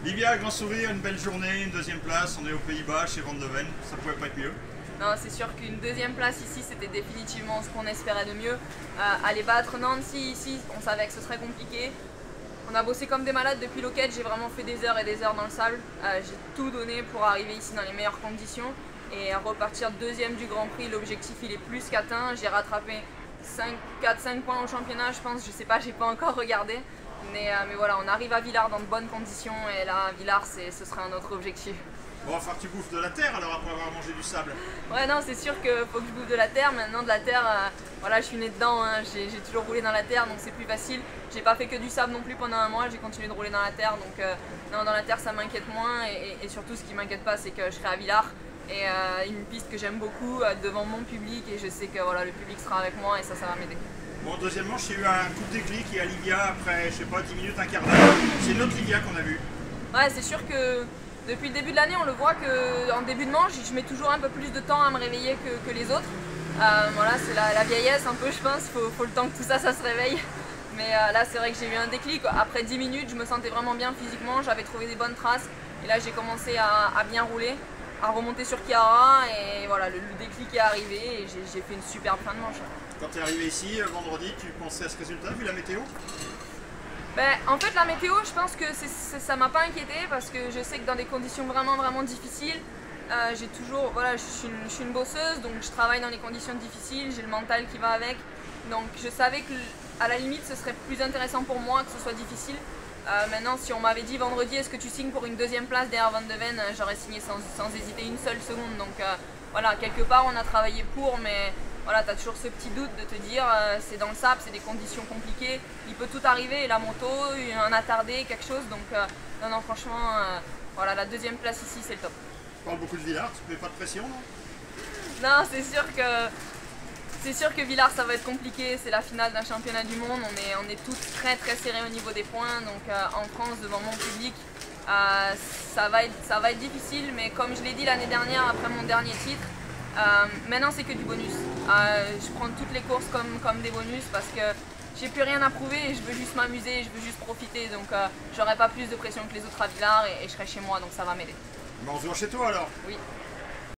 Livia, grand sourire, une belle journée, une deuxième place, on est aux Pays-Bas, chez Van de Ven, ça pouvait pas être mieux. Non, c'est sûr qu'une deuxième place ici, c'était définitivement ce qu'on espérait de mieux. Aller battre Nancy ici, on savait que ce serait compliqué. On a bossé comme des malades depuis Loquet, j'ai vraiment fait des heures et des heures dans le sable. J'ai tout donné pour arriver ici dans les meilleures conditions et repartir deuxième du Grand Prix. L'objectif il est plus qu'atteint. J'ai rattrapé 4-5 points au championnat, je pense, je sais pas, j'ai pas encore regardé. Mais voilà, on arrive à Villars dans de bonnes conditions et là, Villars, ce serait un autre objectif. Bon, il va falloir que tu bouffes de la terre alors après avoir mangé du sable. Ouais, non, c'est sûr qu'il faut que je bouffe de la terre. Maintenant, de la terre, voilà, je suis née dedans, hein. J'ai toujours roulé dans la terre, donc c'est plus facile. J'ai pas fait que du sable non plus pendant un mois, j'ai continué de rouler dans la terre, donc non, dans la terre, ça m'inquiète moins. Et surtout, ce qui m'inquiète pas, c'est que je serai à Villars. Et une piste que j'aime beaucoup, devant mon public, et je sais que voilà, le public sera avec moi et ça va m'aider. Bon, deuxième manche, il y a eu un coup de déclic et à Livia, après, je sais pas, 10 minutes, un quart d'heure. C'est notre Livia qu'on a vu. Ouais, c'est sûr que depuis le début de l'année, on le voit qu'en début de manche, je mets toujours un peu plus de temps à me réveiller que les autres. Voilà, c'est la vieillesse un peu, je pense, faut le temps que tout ça se réveille. Mais là, c'est vrai que j'ai eu un déclic. Après 10 minutes, je me sentais vraiment bien physiquement, j'avais trouvé des bonnes traces. Et là, j'ai commencé à bien rouler, à remonter sur Chiara. Et voilà, le déclic est arrivé et j'ai fait une superbe fin de manche. Quand tu es arrivé ici, vendredi, tu pensais à ce résultat, vu la météo? Ben, en fait, la météo, je pense que ça m'a pas inquiété parce que je sais que dans des conditions vraiment difficiles, j'ai toujours, voilà, je suis une bosseuse, donc je travaille dans les conditions difficiles, j'ai le mental qui va avec. Donc je savais que à la limite, ce serait plus intéressant pour moi que ce soit difficile. Maintenant, si on m'avait dit vendredi, est-ce que tu signes pour une deuxième place derrière Van de Ven, j'aurais signé sans hésiter une seule seconde. Donc voilà, quelque part, on a travaillé pour, mais voilà, tu as toujours ce petit doute de te dire, c'est dans le sable, c'est des conditions compliquées, il peut tout arriver, la moto, un attardé, quelque chose. Donc non, franchement, voilà, la deuxième place ici, c'est le top. Tu parles beaucoup de Villars, tu ne mets pas de pression, non? Non, c'est sûr que Villars, ça va être compliqué, c'est la finale d'un championnat du monde, on est tous très serrés au niveau des points, donc en France, devant mon public, ça va être difficile, mais comme je l'ai dit l'année dernière, après mon dernier titre, maintenant c'est que du bonus. Je prends toutes les courses comme des bonus parce que j'ai plus rien à prouver et je veux juste m'amuser, je veux juste profiter, donc j'aurai pas plus de pression que les autres à Villars et je serai chez moi, donc ça va m'aider. Mais on se voit chez toi alors? Oui.